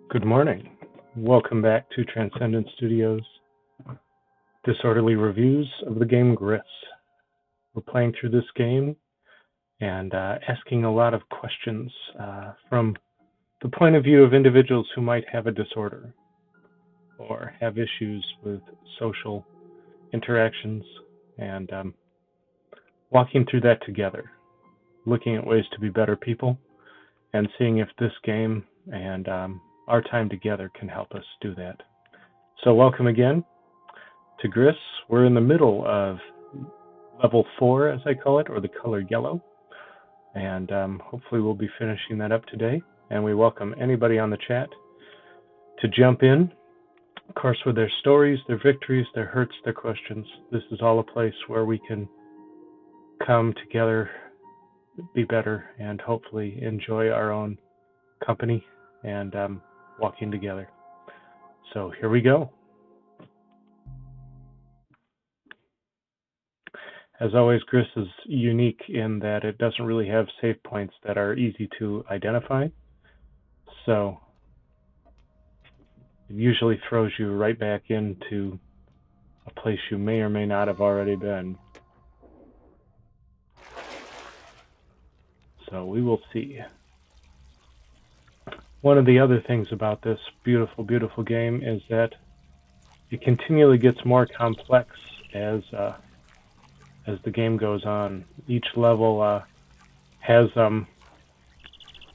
Good morning. Welcome back to Transcendent Studios' disorderly reviews of the game Gris. We're playing through this game and asking a lot of questions from the point of view of individuals who might have a disorder or have issues with social interactions, and walking through that together, looking at ways to be better people, and seeing if this game and our time together can help us do that. So welcome again to Gris. We're in the middle of level 4, as I call it, or the color yellow, and hopefully we'll be finishing that up today. And we welcome anybody on the chat to jump in, of course, with their stories, their victories, their hurts, their questions. This is all a place where we can come together, be better, and hopefully enjoy our own company and walking together. So here we go. As always, Gris is unique in that it doesn't really have save points that are easy to identify. So it usually throws you right back into a place you may or may not have already been. So we will see. One of the other things about this beautiful, beautiful game is that it continually gets more complex as the game goes on. Each level has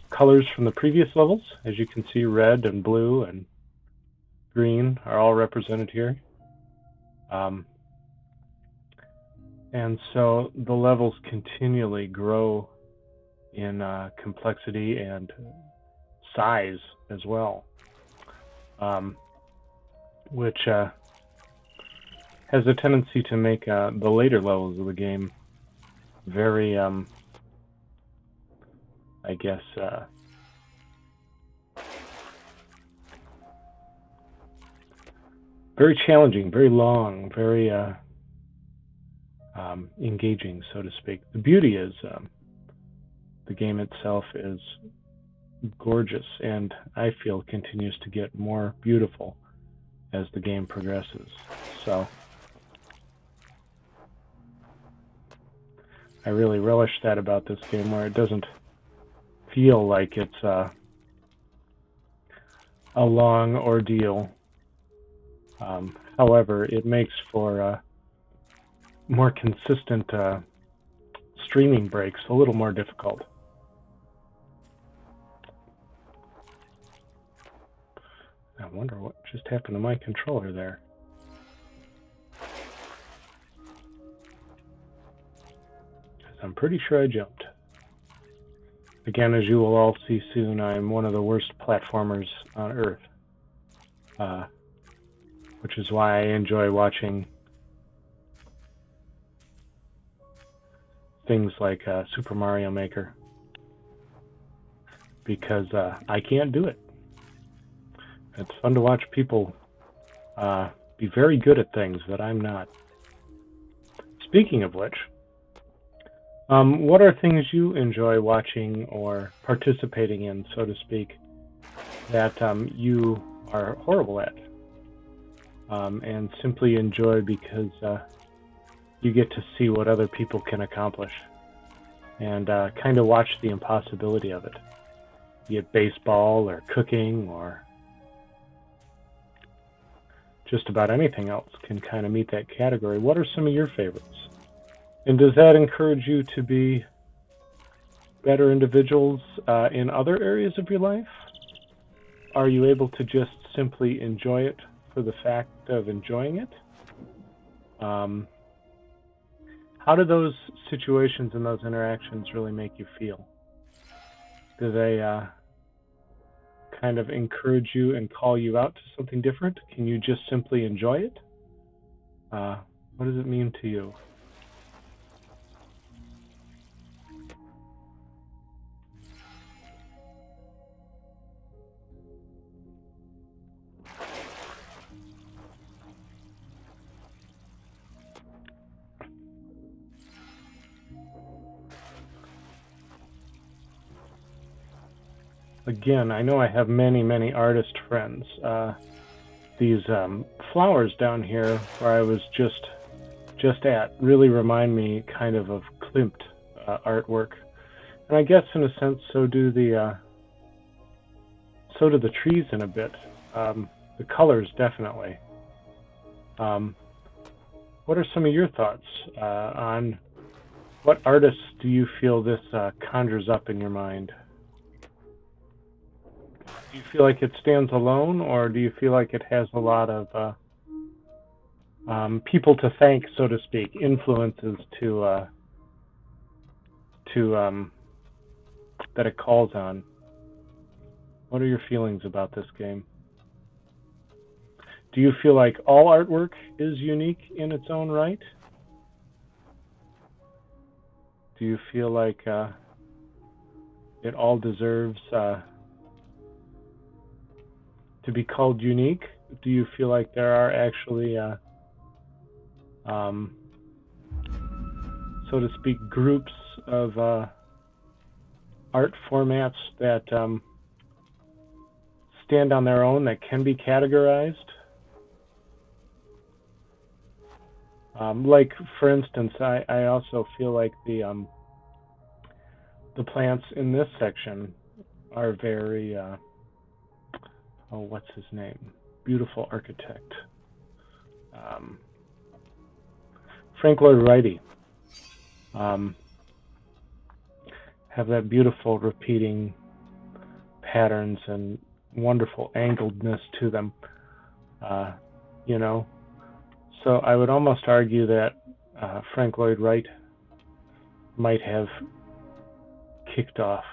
colors from the previous levels. As you can see, red and blue and green are all represented here. And so the levels continually grow in complexity and size as well, which has a tendency to make the later levels of the game very, I guess, very challenging, very long, very engaging, so to speak. The beauty is the game itself is gorgeous, and I feel continues to get more beautiful as the game progresses. So I really relish that about this game, where it doesn't feel like it's a long ordeal. However, it makes for more consistent streaming breaks a little more difficult. I wonder what just happened to my controller there. I'm pretty sure I jumped. Again, as you will all see soon, I'm one of the worst platformers on Earth. Which is why I enjoy watching things like Super Mario Maker. Because I can't do it. It's fun to watch people be very good at things that I'm not. Speaking of which, what are things you enjoy watching or participating in, so to speak, that you are horrible at and simply enjoy because you get to see what other people can accomplish and kind of watch the impossibility of it, be it baseball or cooking or just about anything else can kind of meet that category. What are some of your favorites? And does that encourage you to be better individuals in other areas of your life? Are you able to just simply enjoy it for the fact of enjoying it? How do those situations and those interactions really make you feel? Do they kind of encourage you and call you out to something different? Can you just simply enjoy it? What does it mean to you? again, I know I have many artist friends. These flowers down here where I was just at really remind me kind of Klimt artwork, and I guess in a sense so do the trees in a bit. The colors definitely. What are some of your thoughts on what artists do you feel this conjures up in your mind? Do you feel like it stands alone, or do you feel like it has a lot of people to thank, so to speak, influences to that it calls on? What are your feelings about this game? Do you feel like all artwork is unique in its own right? Do you feel like it all deserves to be called unique? Do you feel like there are actually, so to speak, groups of art formats that stand on their own that can be categorized? Like, for instance, I also feel like the plants in this section are very, what's his name? Beautiful architect. Frank Lloyd Wright. Have that beautiful repeating patterns and wonderful angledness to them, you know. So I would almost argue that Frank Lloyd Wright might have kicked off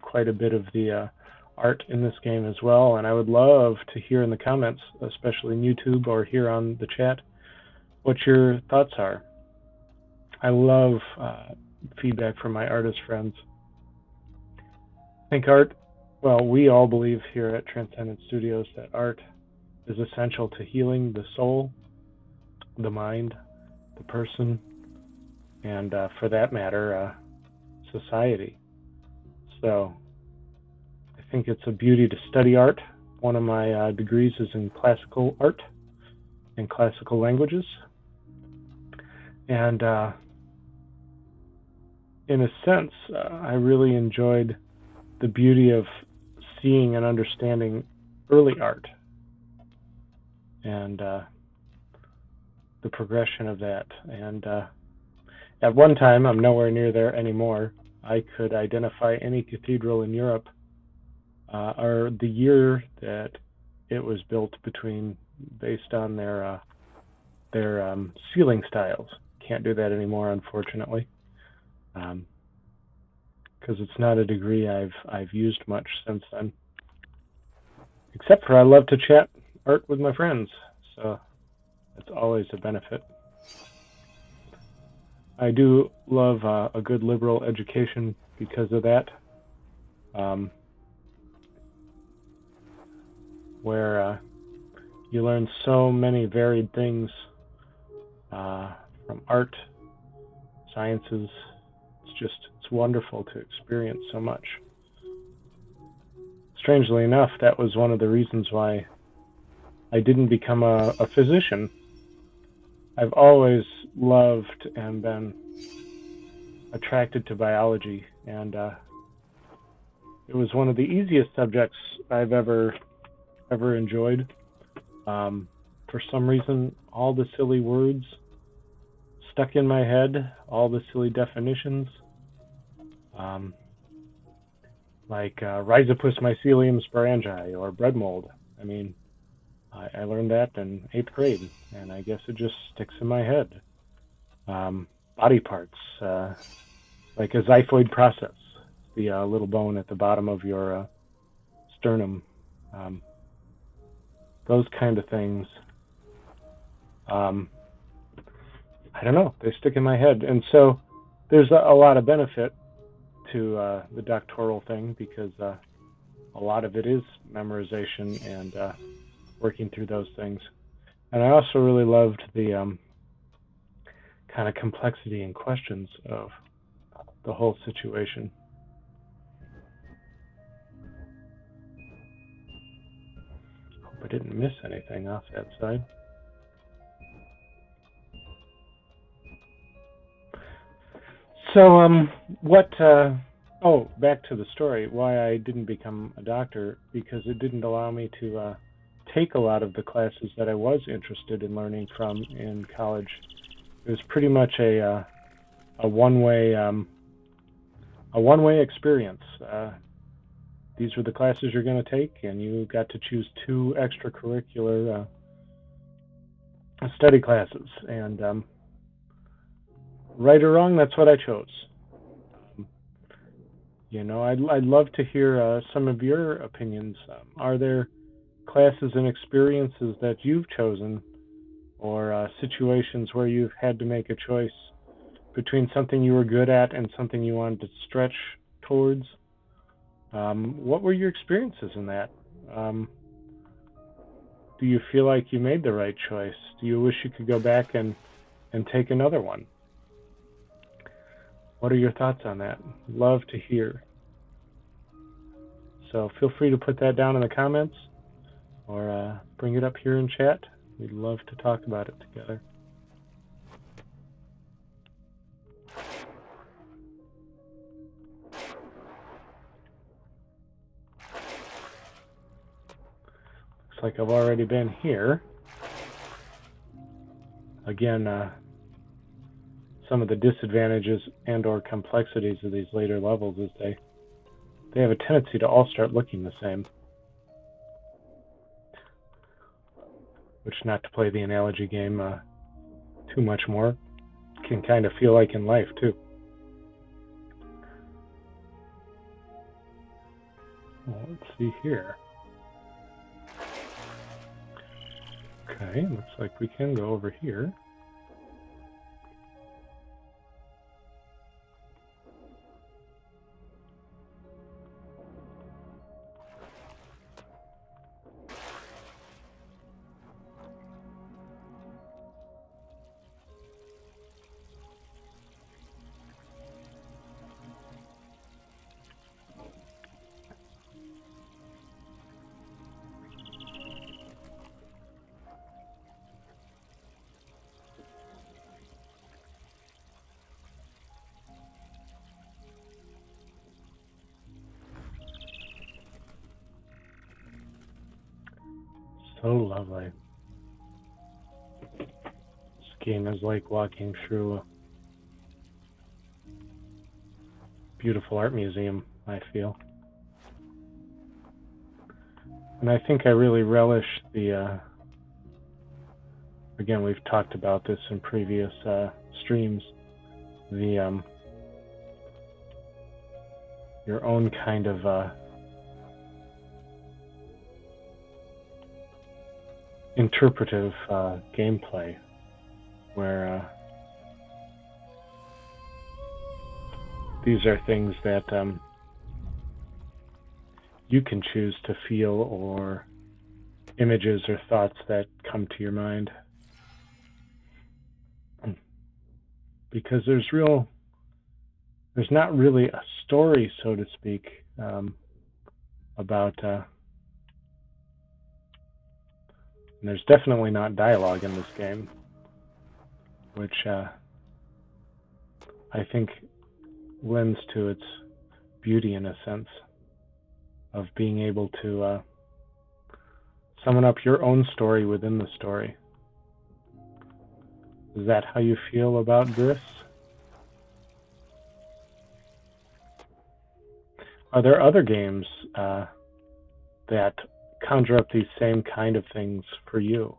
quite a bit of the art in this game as well, and I would love to hear in the comments, especially in YouTube or here on the chat, what your thoughts are. I love feedback from my artist friends. I think art, well, we all believe here at Transcendent Studios that art is essential to healing the soul, the mind, the person, and for that matter, society. So I think it's a beauty to study art. One of my degrees is in classical art and classical languages. And in a sense, I really enjoyed the beauty of seeing and understanding early art and the progression of that. And at one time, I'm nowhere near there anymore, I could identify any cathedral in Europe or the year that it was built based on their ceiling styles. Can't do that anymore, unfortunately, because it's not a degree I've used much since then. Except for I love to chat art with my friends, so it's always a benefit. I do love a good liberal education because of that, where you learn so many varied things from art, sciences. It's wonderful to experience so much. Strangely enough, that was one of the reasons why I didn't become a physician. I've always loved and been attracted to biology, and it was one of the easiest subjects I've ever enjoyed. For some reason, all the silly words stuck in my head, all the silly definitions, like Rhizopus mycelium sporangi or bread mold. I mean, I learned that in 8th grade, and I guess it just sticks in my head. Body parts, like a xiphoid process, the little bone at the bottom of your sternum. Those kind of things. I don't know, they stick in my head. And so there's a lot of benefit to the doctoral thing, because a lot of it is memorization and working through those things. And I also really loved the kind of complexity and questions of the whole situation. I didn't miss anything off that side. So, back to the story, why I didn't become a doctor, because it didn't allow me to take a lot of the classes that I was interested in learning from in college. It was pretty much a one-way experience. These were the classes you're going to take, and you got to choose 2 extracurricular study classes. And right or wrong, that's what I chose. I'd love to hear some of your opinions. Are there classes and experiences that you've chosen, or situations where you've had to make a choice between something you were good at and something you wanted to stretch towards? What were your experiences in that? Do you feel like you made the right choice? Do you wish you could go back and take another one? What are your thoughts on that? Love to hear. So feel free to put that down in the comments, or bring it up here in chat. We'd love to talk about it together. Looks like I've already been here. Again, some of the disadvantages and or complexities of these later levels is they have a tendency to all start looking the same. Which, not to play the analogy game too much more, can kind of feel like in life too. Well, let's see here. Okay, looks like we can go over here. So lovely. This game is like walking through a beautiful art museum, I feel. And I think I really relish the, again, we've talked about this in previous streams, the your own kind of interpretive gameplay, where these are things that you can choose to feel, or images or thoughts that come to your mind. Because there's not really a story, so to speak, about and there's definitely not dialogue in this game, which I think lends to its beauty, in a sense, of being able to summon up your own story within the story. Is that how you feel about Gris? Are there other games that conjure up these same kind of things for you?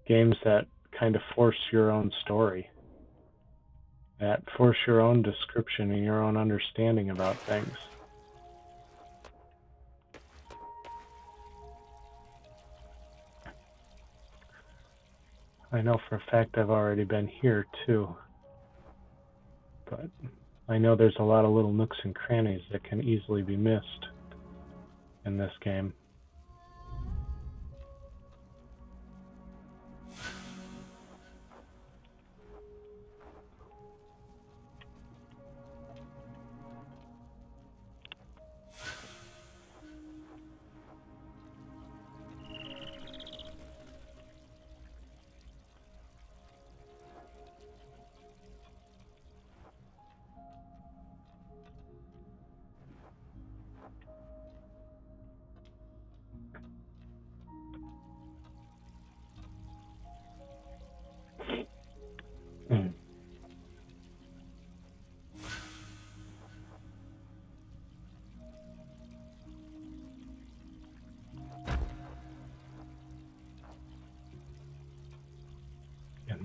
Games that kind of force your own story, that force your own description and your own understanding about things? I know for a fact I've already been here too, but I know there's a lot of little nooks and crannies that can easily be missed in this game.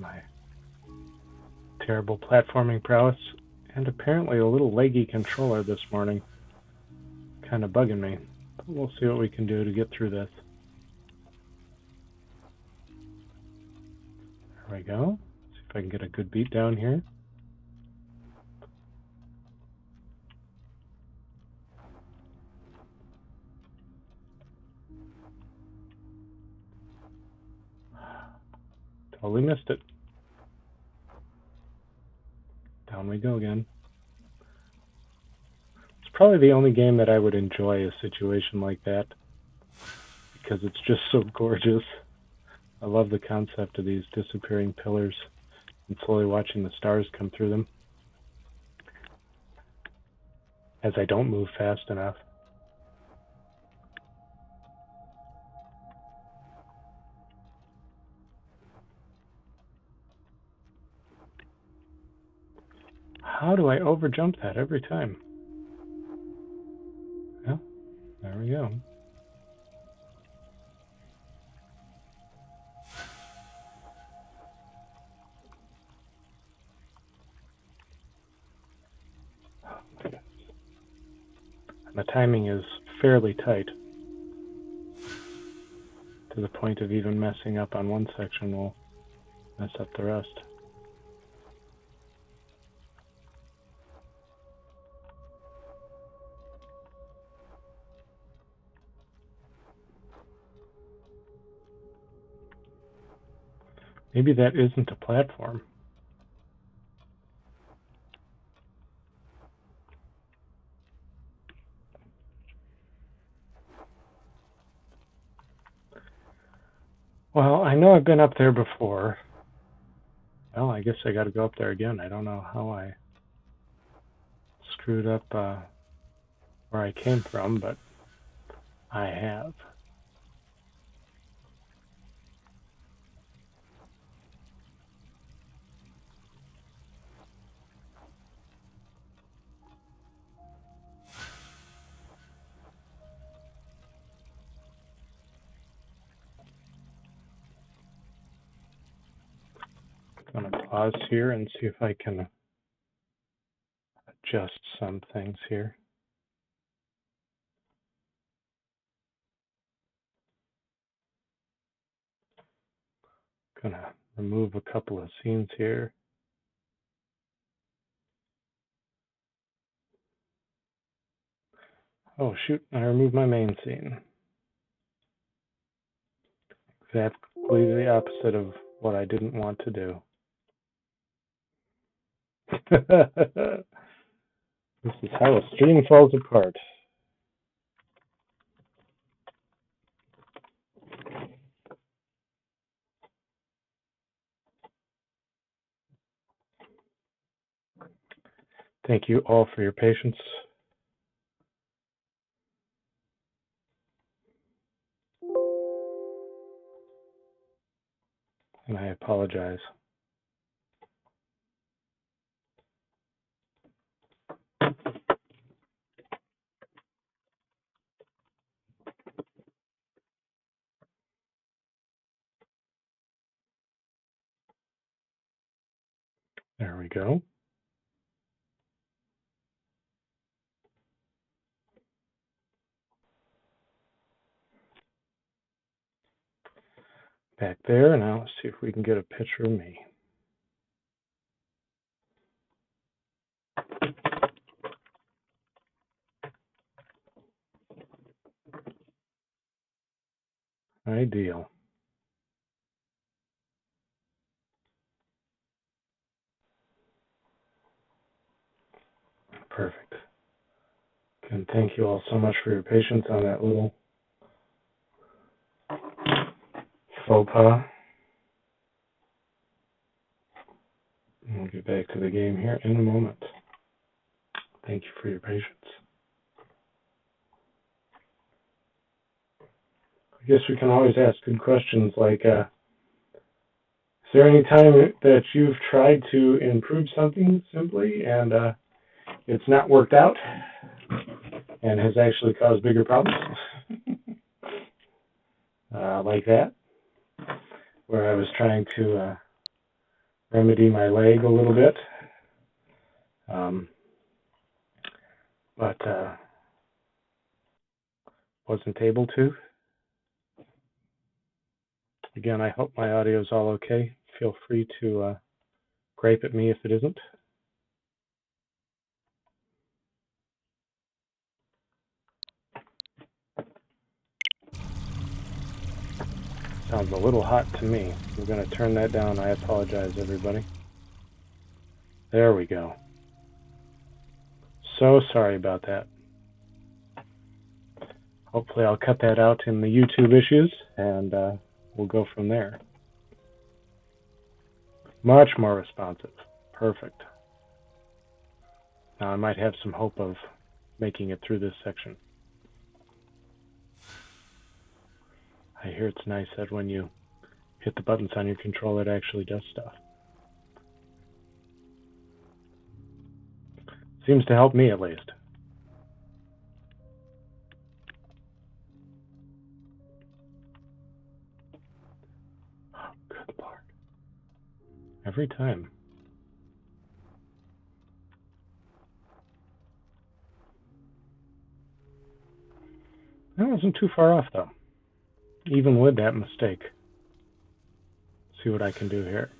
My terrible platforming prowess, and apparently a little leggy controller this morning. Kind of bugging me. But we'll see what we can do to get through this. There we go. See if I can get a good beat down here. Totally missed it. Down we go again. It's probably the only game that I would enjoy a situation like that, because it's just so gorgeous. I love the concept of these disappearing pillars and slowly watching the stars come through them as I don't move fast enough. How do I overjump that every time? Well, there we go. The timing is fairly tight, to the point of even messing up on one section will mess up the rest. Maybe that isn't a platform. Well, I know I've been up there before. Well, I guess I got to go up there again. I don't know how I screwed up where I came from, but I have. I'm going to pause here and see if I can adjust some things here. Going to remove a couple of scenes here. Oh shoot, I removed my main scene. Exactly the opposite of what I didn't want to do. This is how a stream falls apart. Thank you all for your patience. And I apologize. There we go. Back there, now let's see if we can get a picture of me. Ideal. Perfect. And thank you all so much for your patience on that little faux pas. We'll get back to the game here in a moment. Thank you for your patience. I guess we can always ask good questions like, is there any time that you've tried to improve something simply and it's not worked out and has actually caused bigger problems? Like that, where I was trying to remedy my leg a little bit. But wasn't able to. Again, I hope my audio is all okay. Feel free to gripe at me if it isn't. Sounds a little hot to me. We're going to turn that down. I apologize, everybody. There we go. So sorry about that. Hopefully I'll cut that out in the YouTube issues, and we'll go from there. Much more responsive. Perfect. Now I might have some hope of making it through this section. I hear it's nice that when you hit the buttons on your controller, it actually does stuff. Seems to help me, at least. Oh, good Lord. Every time. That wasn't too far off, though. Even with that mistake. See what I can do here.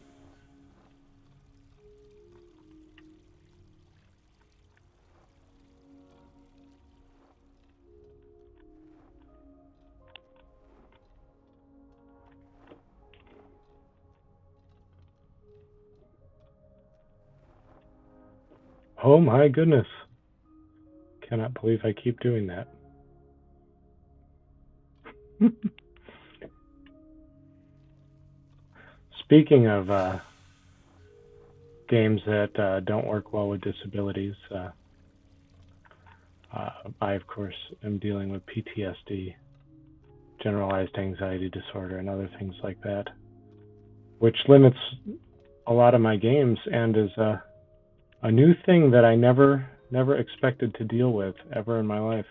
Oh my goodness. Cannot believe I keep doing that. Speaking of games that don't work well with disabilities, I, of course, am dealing with PTSD, Generalized Anxiety Disorder, and other things like that, which limits a lot of my games and is a new thing that I never expected to deal with ever in my life.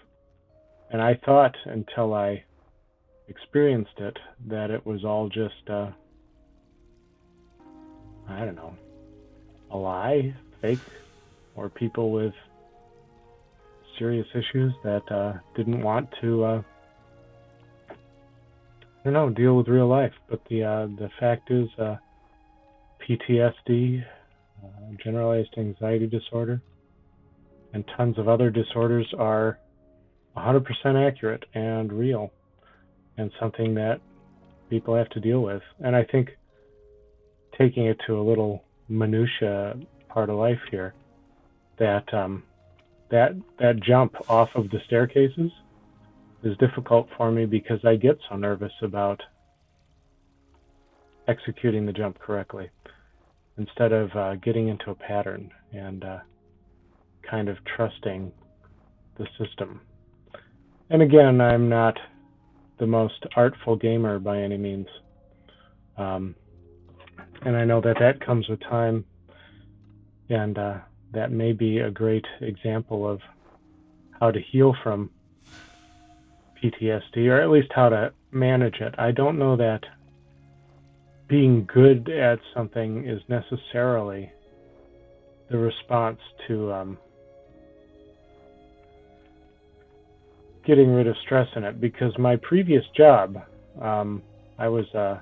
And I thought, until I experienced it, that it was all just, I don't know, a lie, fake, or people with serious issues that didn't want to, I don't know, deal with real life. But the fact is, PTSD, Generalized Anxiety Disorder, and tons of other disorders are 100% accurate and real, and something that people have to deal with. And I think taking it to a little minutia part of life here, that that jump off of the staircases is difficult for me because I get so nervous about executing the jump correctly, instead of getting into a pattern and kind of trusting the system. And again, I'm not the most artful gamer by any means. And I know that that comes with time, and that may be a great example of how to heal from PTSD, or at least how to manage it. I don't know that being good at something is necessarily the response to getting rid of stress in it, because my previous job, I was a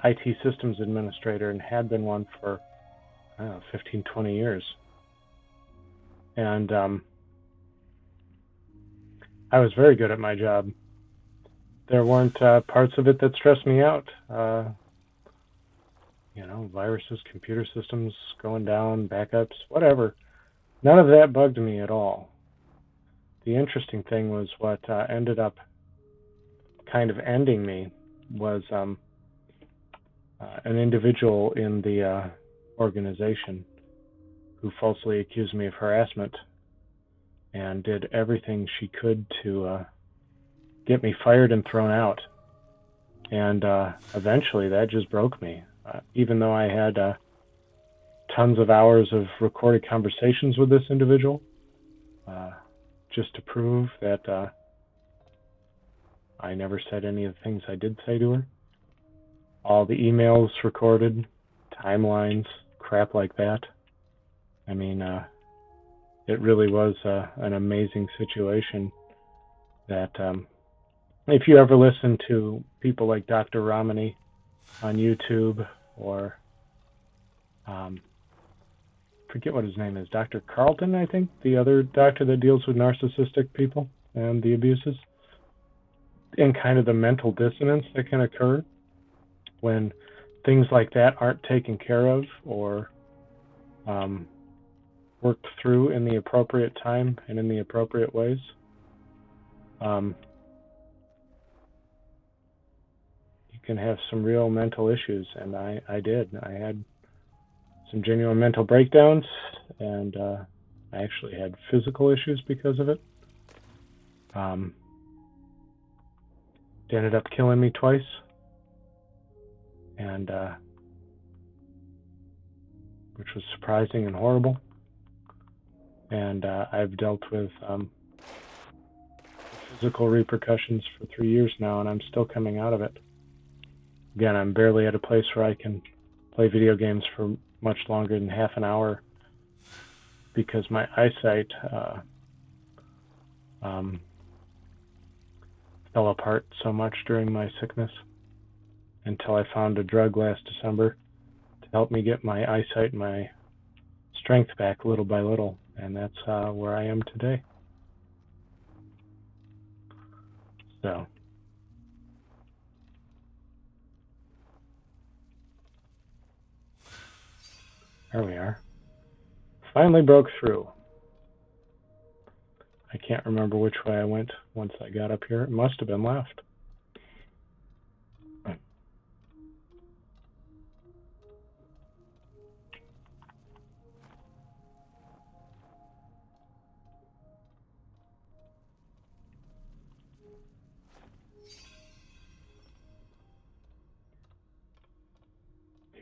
IT systems administrator and had been one for, I don't know, 15, 20 years. And I was very good at my job. There weren't parts of it that stressed me out. You know, viruses, computer systems going down, backups, whatever. None of that bugged me at all. The interesting thing was what ended up kind of ending me was an individual in the organization who falsely accused me of harassment and did everything she could to get me fired and thrown out. And eventually that just broke me. Even though I had tons of hours of recorded conversations with this individual, just to prove that I never said any of the things I did say to her. All the emails recorded, timelines, crap like that. I mean, it really was an amazing situation that if you ever listen to people like Dr. Ramani on YouTube, or forget what his name is, Dr. Carlton, I think, the other doctor that deals with narcissistic people and the abuses, and kind of the mental dissonance that can occur when things like that aren't taken care of or worked through in the appropriate time and in the appropriate ways. You can have some real mental issues, and I did. I had some genuine mental breakdowns, and I actually had physical issues because of it. It ended up killing me twice, and which was surprising and horrible. And I've dealt with physical repercussions for 3 years now, and I'm still coming out of it. Again, I'm barely at a place where I can play video games for much longer than half an hour because my eyesight fell apart so much during my sickness, until I found a drug last December to help me get my eyesight and my strength back little by little, and that's where I am today. So there we are. Finally broke through. I can't remember which way I went once I got up here. It must have been left.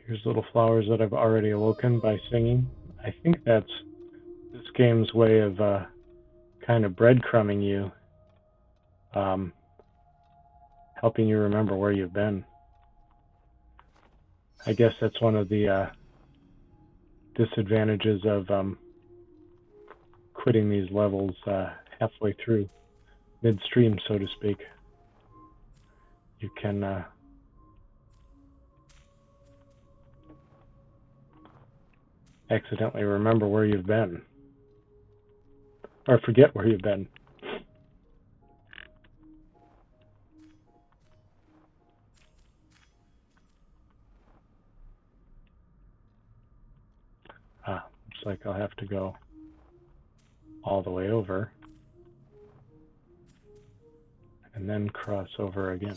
Here's little flowers that I've already awoken by singing. I think that's this game's way of kind of breadcrumbing you, helping you remember where you've been. I guess that's one of the disadvantages of quitting these levels halfway through, midstream, so to speak. You can accidentally remember where you've been, or forget where you've been. Looks like I'll have to go all the way over and then cross over again.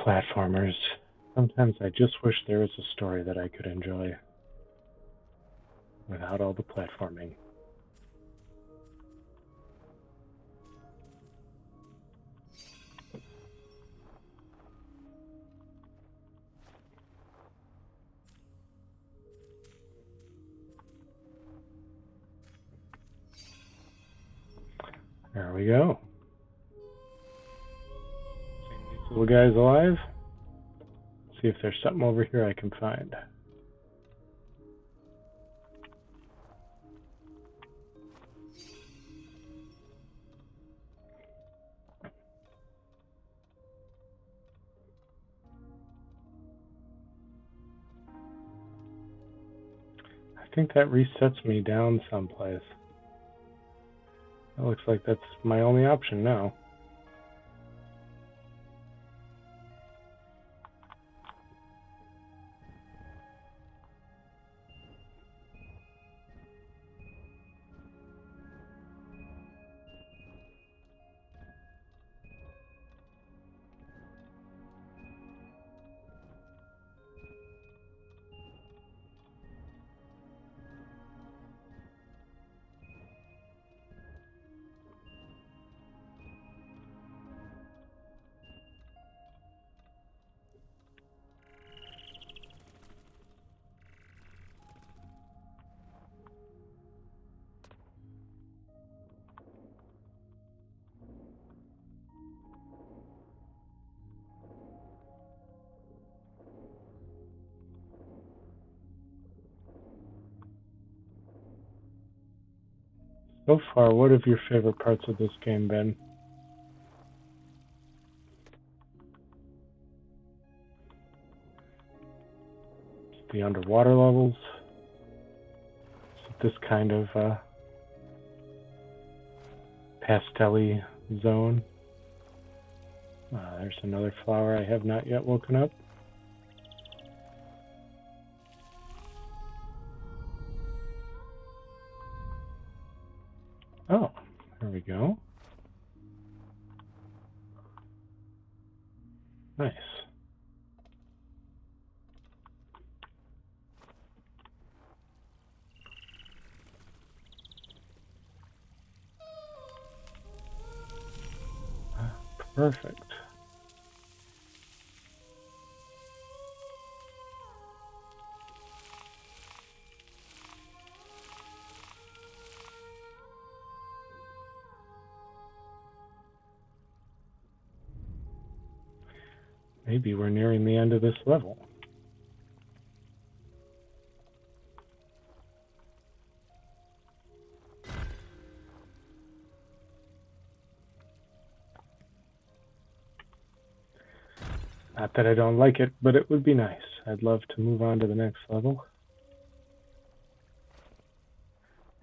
Platformers. Sometimes I just wish there was a story that I could enjoy without all the platforming. There we go. Seeing these little guys alive. See if there's something over here I can find. I think that resets me down someplace. It looks like that's my only option now. So far, what have your favorite parts of this game been? The underwater levels? Is it this kind of pastel-y zone? There's another flower I have not yet woken up. Oh, there we go. Nice. Perfect. Maybe we're nearing the end of this level. Not that I don't like it, but it would be nice. I'd love to move on to the next level.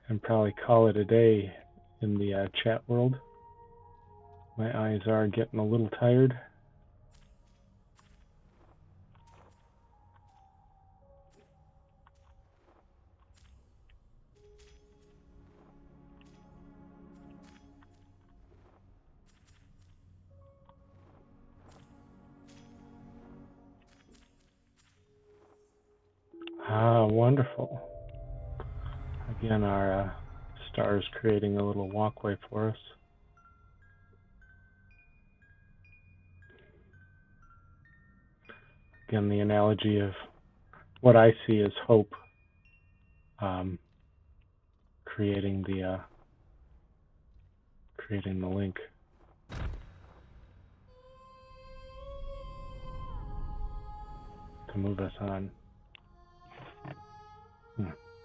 And probably call it a day in the chat world. My eyes are getting a little tired. Ah, wonderful. Again, our star is creating a little walkway for us. Again, the analogy of what I see as hope, creating the link. To move us on.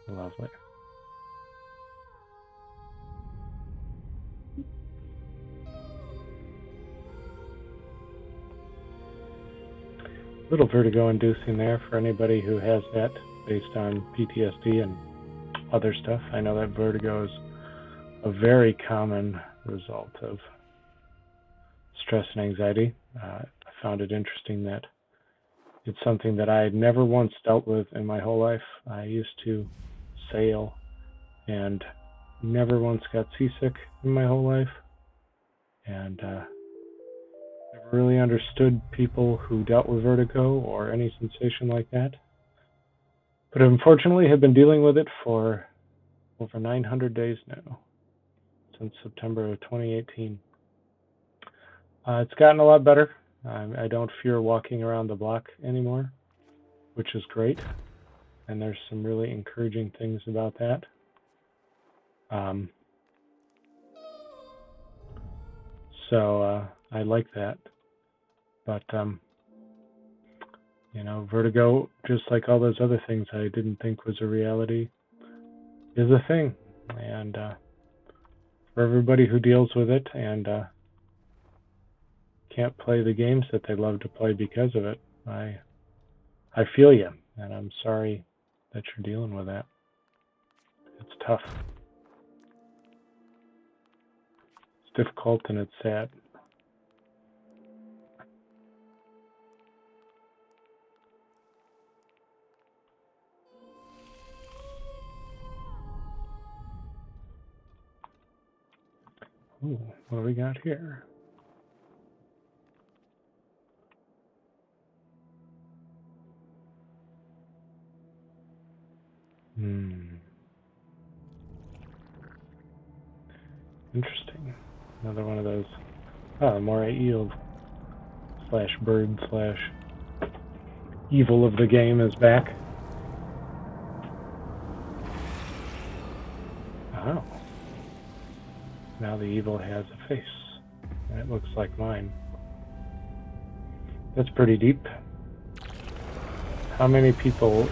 Lovely. A little vertigo inducing there for anybody who has that based on PTSD and other stuff. I know that vertigo is a very common result of stress and anxiety. I found it interesting that it's something that I had never once dealt with in my whole life. I used to sail and never once got seasick in my whole life. And never really understood people who dealt with vertigo or any sensation like that. But unfortunately have been dealing with it for over 900 days now, since September of 2018. It's gotten a lot better. I don't fear walking around the block anymore, which is great. And there's some really encouraging things about that. So I like that. But you know, vertigo, just like all those other things I didn't think was a reality, is a thing. And for everybody who deals with it and can't play the games that they love to play because of it, I feel you, and I'm sorry that you're dealing with that. It's tough. It's difficult and it's sad. Ooh, what do we got here? Interesting. Another one of those. Oh, more eel / bird / evil of the game is back. Oh. Now the evil has a face. And it looks like mine. That's pretty deep. How many people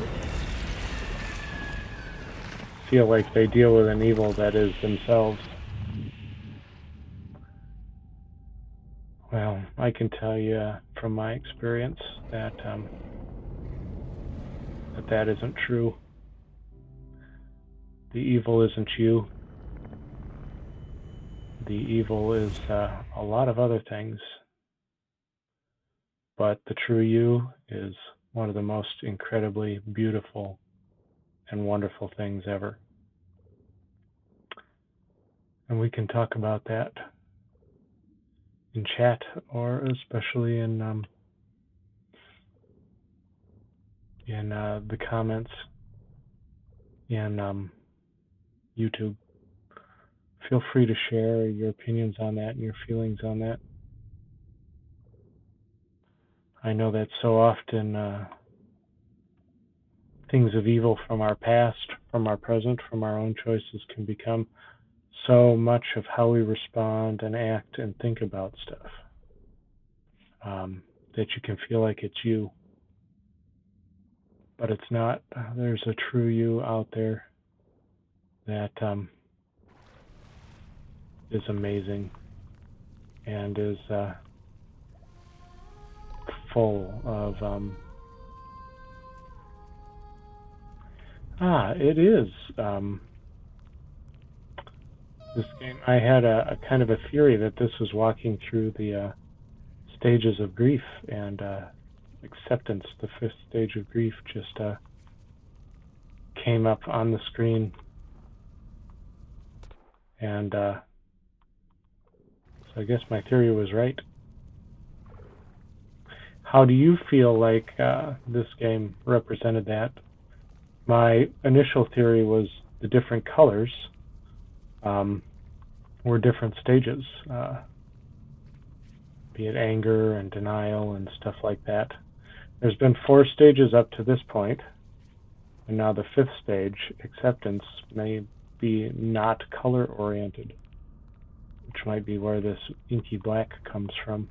feel like they deal with an evil that is themselves? Well, I can tell you from my experience that that isn't true. The evil isn't you. The evil is a lot of other things. But the true you is one of the most incredibly beautiful and wonderful things ever. And we can talk about that in chat, or especially in the comments in YouTube. Feel free to share your opinions on that and your feelings on that. I know that so often things of evil from our past, from our present, from our own choices can become so much of how we respond and act and think about stuff, that you can feel like it's you. But it's not. There's a true you out there that is amazing and is full of it is this game. I had a kind of a theory that this was walking through the stages of grief, and acceptance, the 5th stage of grief, just came up on the screen. And so I guess my theory was right. How do you feel like this game represented that? My initial theory was the different colors were different stages, be it anger and denial and stuff like that. There's been 4 stages up to this point, and now the 5th stage, acceptance, may be not color-oriented, which might be where this inky black comes from.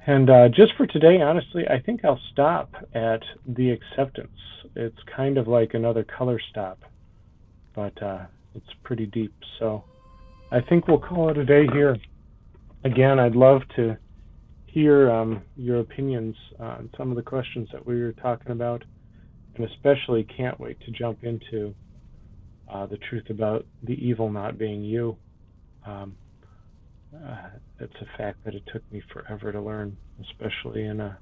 And just for today, honestly, I think I'll stop at the acceptance. It's kind of like another color stop, but it's pretty deep. So I think we'll call it a day here. Again, I'd love to hear your opinions on some of the questions that we were talking about, and especially can't wait to jump into the truth about the evil not being you. It's a fact that it took me forever to learn, especially in a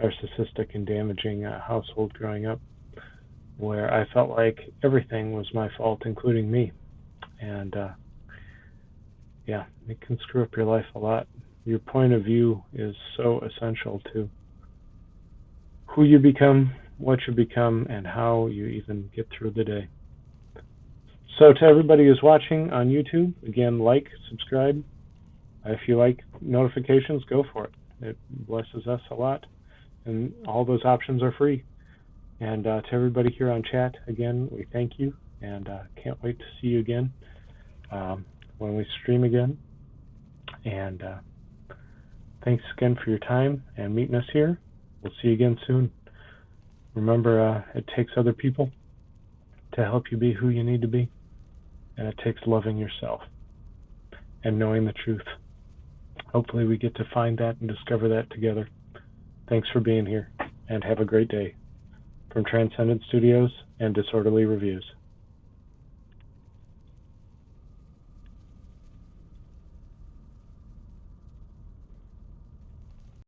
narcissistic and damaging household growing up, where I felt like everything was my fault, including me. And yeah, it can screw up your life a lot. Your point of view is so essential to who you become, what you become, and how you even get through the day. So to everybody who's watching on YouTube, again, like, subscribe. If you like notifications, go for it. It blesses us a lot, and all those options are free. And to everybody here on chat, again, we thank you, and can't wait to see you again. when we stream again. And thanks again for your time and meeting us here. We'll see you again soon. Remember, it takes other people to help you be who you need to be. And it takes loving yourself and knowing the truth. Hopefully we get to find that and discover that together. Thanks for being here, and have a great day. From Transcendent Studios and Disorderly Reviews.